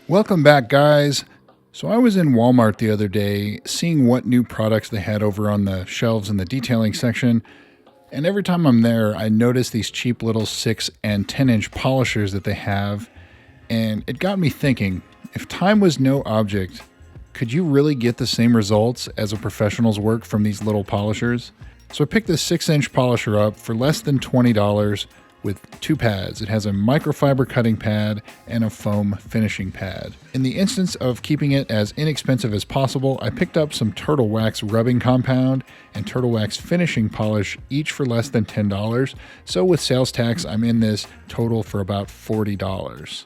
Welcome back, guys. So I was in Walmart the other day seeing what new products they had over on the shelves in the detailing section. And every time I'm there, I notice these cheap little 6 and 10-inch polishers that they have. And it got me thinking, if time was no object, could you really get the same results as a professional's work from these little polishers? So I picked this 6-inch polisher up for less than $20 with 2 pads. It has a microfiber cutting pad and a foam finishing pad. In the instance of keeping it as inexpensive as possible, I picked up some Turtle Wax rubbing compound and Turtle Wax finishing polish, each for less than $10. So with sales tax, I'm in this total for about $40.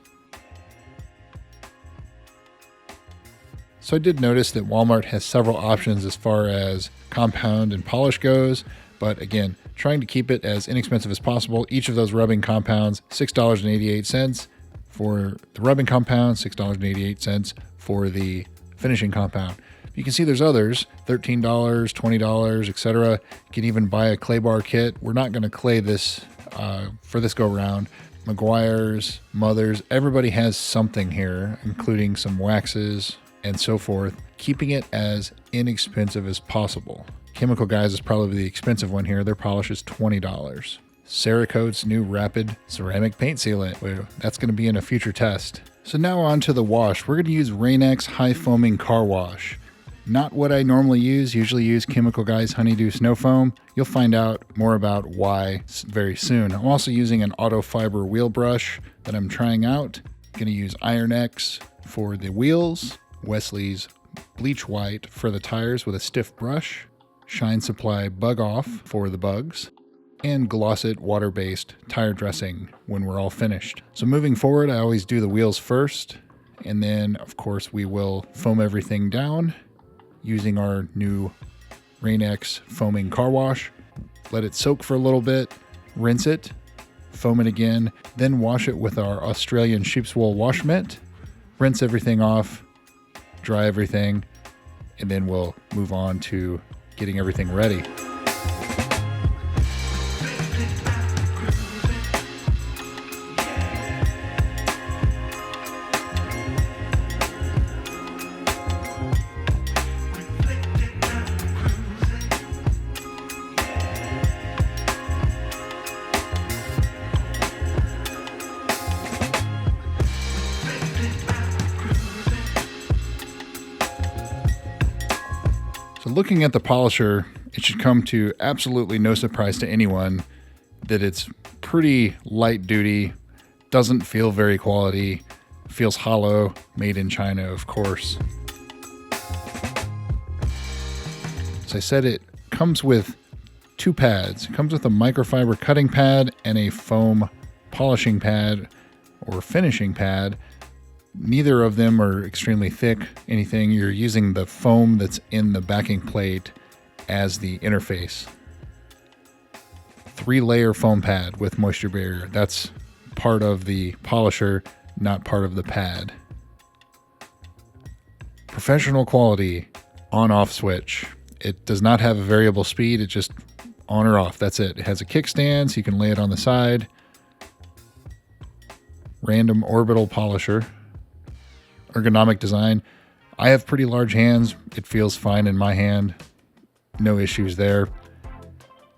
So I did notice that Walmart has several options as far as compound and polish goes, but again, trying to keep it as inexpensive as possible. Each of those rubbing compounds, $6.88 for the rubbing compound, $6.88 for the finishing compound. You can see there's others, $13, $20, etc. You can even buy a clay bar kit. We're not going to clay this for this go round. Meguiar's, Mother's, everybody has something here, including some waxes and so forth, keeping it as inexpensive as possible. Chemical Guys is probably the expensive one here. Their polish is $20. Cerakote's new Rapid Ceramic Paint Sealant. Well, that's going to be in a future test. So now on to the wash. We're going to use Rain-X High Foaming Car Wash. Not what I normally usually use Chemical Guys Honeydew Snow Foam. You'll find out more about why very soon. I'm also using an auto fiber wheel brush that I'm trying out. Going to use Iron-X for the wheels, Wesley's Bleach White for the tires with a stiff brush, Shine Supply Bug Off for the bugs, and Gloss It water-based tire dressing when we're all finished. So moving forward, I always do the wheels first, and then of course we will foam everything down using our new Rain-X foaming car wash. Let it soak for a little bit, rinse it, foam it again, then wash it with our Australian sheep's wool wash mitt, rinse everything off, dry everything, and then we'll move on to getting everything ready. So looking at the polisher, it should come to absolutely no surprise to anyone that it's pretty light duty, doesn't feel very quality, feels hollow, made in China, of course. As I said, it comes with 2 pads. It comes with a microfiber cutting pad and a foam polishing pad or finishing pad. Neither of them are extremely thick, anything. You're using the foam that's in the backing plate as the interface. 3-layer foam pad with moisture barrier. That's part of the polisher, not part of the pad. Professional quality, on-off switch. It does not have a variable speed, it's just on or off, that's it. It has a kickstand so you can lay it on the side. Random orbital polisher. Ergonomic design. I have pretty large hands. It feels fine in my hand. No issues there.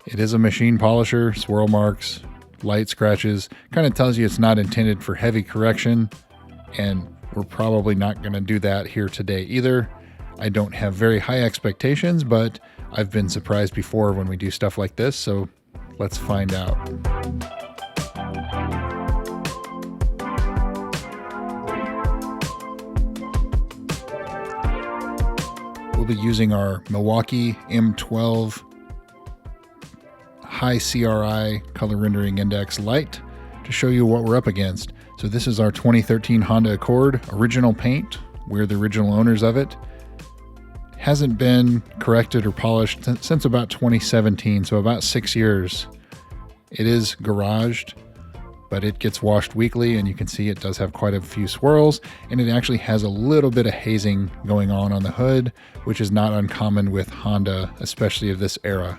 It is a machine polisher, swirl marks, light scratches. Kind of tells you it's not intended for heavy correction, and we're probably not going to do that here today either. I don't have very high expectations, but I've been surprised before when we do stuff like this, so let's find out. We'll be using our Milwaukee M12 High CRI Color Rendering Index Light to show you what we're up against. So this is our 2013 Honda Accord, original paint. We're the original owners of it. Hasn't been corrected or polished since about 2017, so about 6 years. It is garaged, but it gets washed weekly, and you can see it does have quite a few swirls, and it actually has a little bit of hazing going on the hood, which is not uncommon with Honda, especially of this era.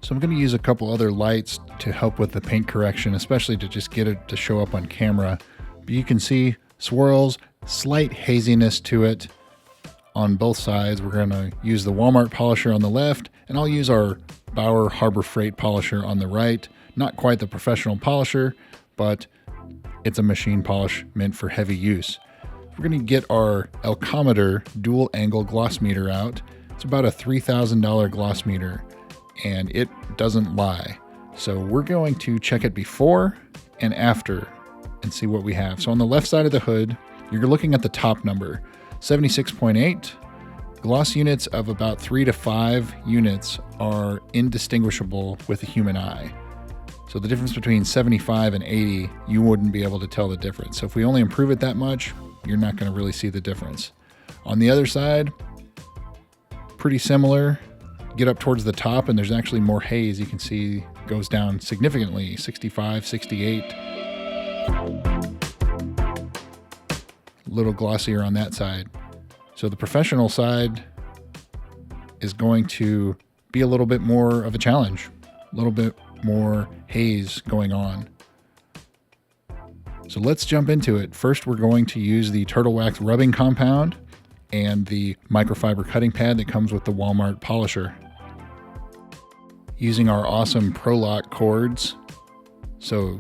So I'm going to use a couple other lights to help with the paint correction, especially to just get it to show up on camera But you can see swirls, slight haziness to it on both sides. We're going to use the Walmart polisher on the left, and I'll use our Bauer Harbor Freight polisher on the right. Not quite the professional polisher, but it's a machine polish meant for heavy use. We're going to get our Elcometer dual angle gloss meter out. It's about a $3,000 gloss meter, and it doesn't lie. So we're going to check it before and after and see what we have. So on the left side of the hood, you're looking at the top number, 76.8. Gloss units of about 3 to 5 units are indistinguishable with the human eye. So the difference between 75 and 80, you wouldn't be able to tell the difference. So if we only improve it that much, you're not going to really see the difference. On the other side, pretty similar. Get up towards the top and there's actually more haze. You can see goes down significantly, 65, 68. A little glossier on that side. So the professional side is going to be a little bit more of a challenge, a little bit more haze going on. So let's jump into it. First, we're going to use the Turtle Wax rubbing compound and the microfiber cutting pad that comes with the Walmart polisher. Using our awesome Pro Lock cords, so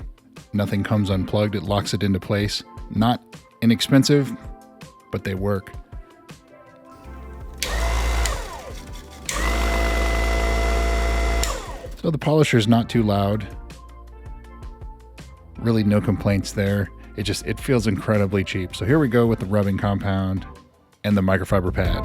nothing comes unplugged, it locks it into place. Not inexpensive, but they work. So the polisher is not too loud. Really no complaints there. It feels incredibly cheap. So here we go with the rubbing compound and the microfiber pad.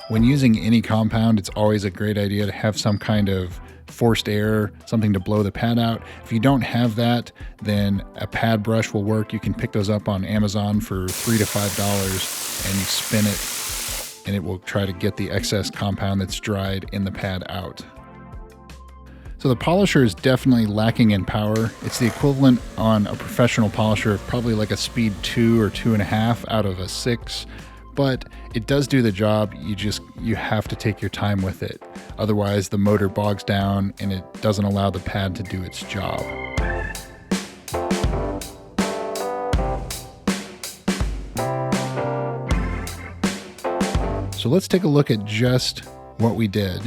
When using any compound, it's always a great idea to have some kind of forced air, something to blow the pad out. If you don't have that, then a pad brush will work. You can pick those up on Amazon for $3 to $5 and you spin it and it will try to get the excess compound that's dried in the pad out. So the polisher is definitely lacking in power. It's the equivalent on a professional polisher of probably like a speed 2 or 2.5 out of a 6. But it does do the job. You have to take your time with it. Otherwise the motor bogs down and it doesn't allow the pad to do its job. So let's take a look at just what we did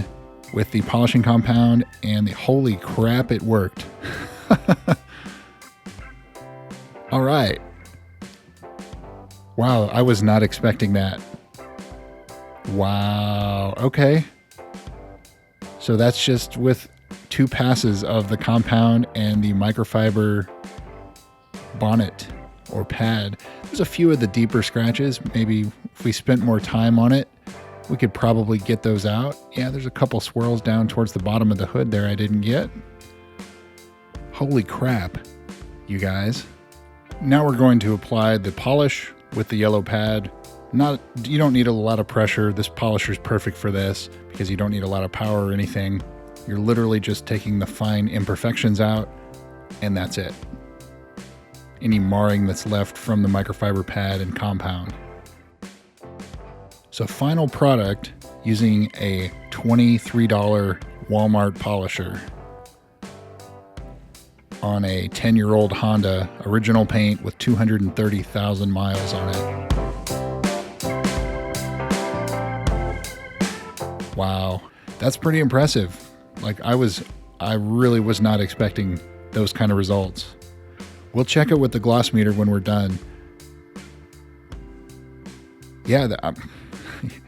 with the polishing compound and holy crap, it worked. All right. Wow, I was not expecting that. Wow, okay. So that's just with 2 passes of the compound and the microfiber bonnet or pad. There's a few of the deeper scratches. Maybe if we spent more time on it, we could probably get those out. Yeah, there's a couple swirls down towards the bottom of the hood there I didn't get. Holy crap, you guys. Now we're going to apply the polish with the yellow pad. You don't need a lot of pressure. This polisher is perfect for this because you don't need a lot of power or anything. You're literally just taking the fine imperfections out and that's it. Any marring that's left from the microfiber pad and compound. So final product using a $23 Walmart polisher on a 10-year-old Honda, original paint with 230,000 miles on it. Wow, that's pretty impressive. Like I really was not expecting those kind of results. We'll check it with the gloss meter when we're done. Yeah,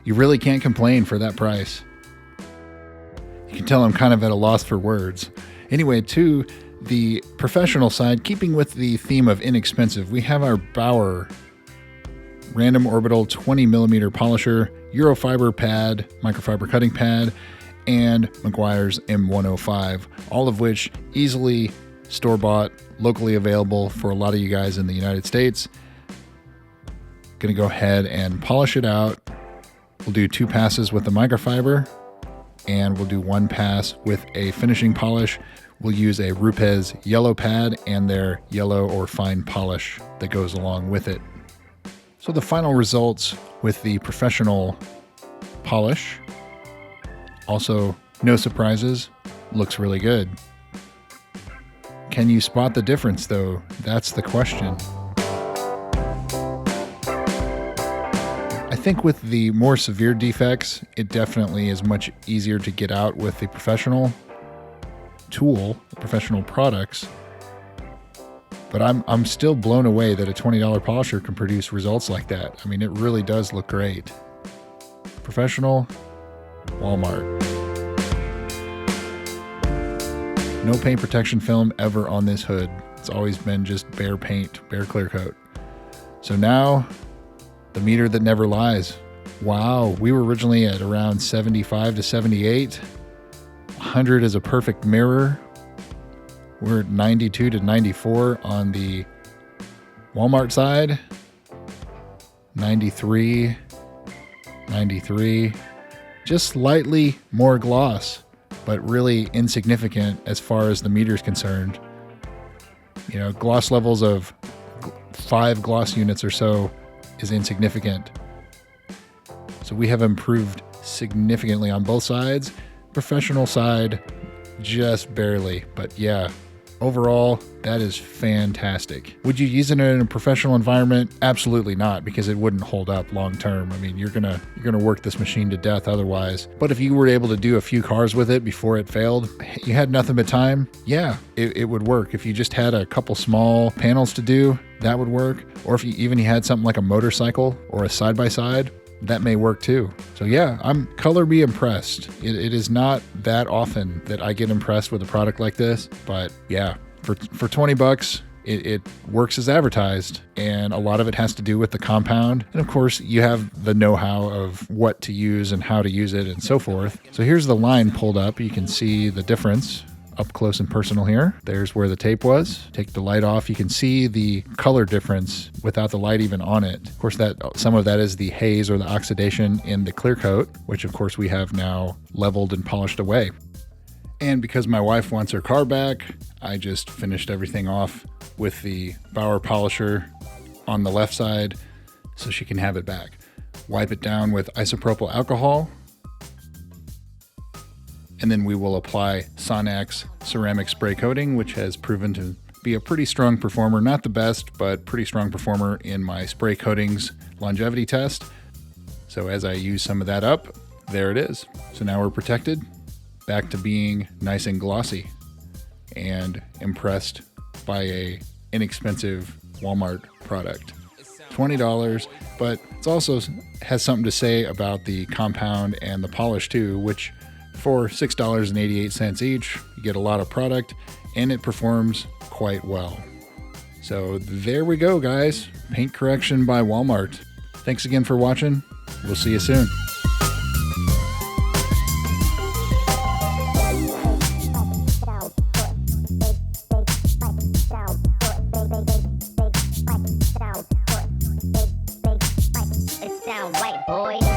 you really can't complain for that price. You can tell I'm kind of at a loss for words. Anyway, to the professional side, keeping with the theme of inexpensive, we have our Bauer Random Orbital 20mm polisher, Eurofiber pad, microfiber cutting pad, and Meguiar's M105, all of which easily store-bought, locally available for a lot of you guys in the United States. Gonna go ahead and polish it out. We'll do 2 passes with the microfiber, and we'll do 1 pass with a finishing polish. We'll use a Rupes yellow pad and their yellow or fine polish that goes along with it. So the final results with the professional polish, also no surprises, looks really good. Can you spot the difference though? That's the question. I think with the more severe defects, it definitely is much easier to get out with the professional tool, the professional products. But I'm still blown away that a $20 polisher can produce results like that. I mean, it really does look great. Professional, Walmart. No paint protection film ever on this hood. It's always been just bare paint, bare clear coat. So now, the meter that never lies. Wow, we were originally at around 75 to 78. 100 is a perfect mirror. We're at 92 to 94 on the Walmart side. 93, 93. Just slightly more gloss, but really insignificant as far as the meter is concerned. You know, gloss levels of 5 gloss units or so is insignificant. So we have improved significantly on both sides. Professional side, just barely, but yeah, overall, that is fantastic. Would you use it in a professional environment? Absolutely not, because it wouldn't hold up long term. I mean, you're gonna work this machine to death otherwise. But if you were able to do a few cars with it before it failed, you had nothing but time, yeah, it would work. If you just had a couple small panels to do, that would work. Or if you had something like a motorcycle or a side-by-side, that may work too. So yeah, I'm color me impressed. It is not that often that I get impressed with a product like this, but yeah, for $20, it works as advertised, and a lot of it has to do with the compound. And of course, you have the know-how of what to use and how to use it and so forth. So here's the line pulled up. You can see the difference up close and personal here. There's where the tape was. Take the light off. You can see the color difference without the light even on it. Of course, that some of that is the haze or the oxidation in the clear coat, which of course we have now leveled and polished away. And because my wife wants her car back, I just finished everything off with the Bauer polisher on the left side so she can have it back. Wipe it down with isopropyl alcohol, and then we will apply Sonax ceramic spray coating, which has proven to be a pretty strong performer. Not the best, but pretty strong performer in my spray coatings longevity test. So as I use some of that up, there it is. So now we're protected, back to being nice and glossy, and impressed by a inexpensive Walmart product. $20, but it also has something to say about the compound and the polish too, which for $6.88 each, you get a lot of product, and it performs quite well. So there we go, guys. Paint correction by Walmart. Thanks again for watching. We'll see you soon. It sound right, boy.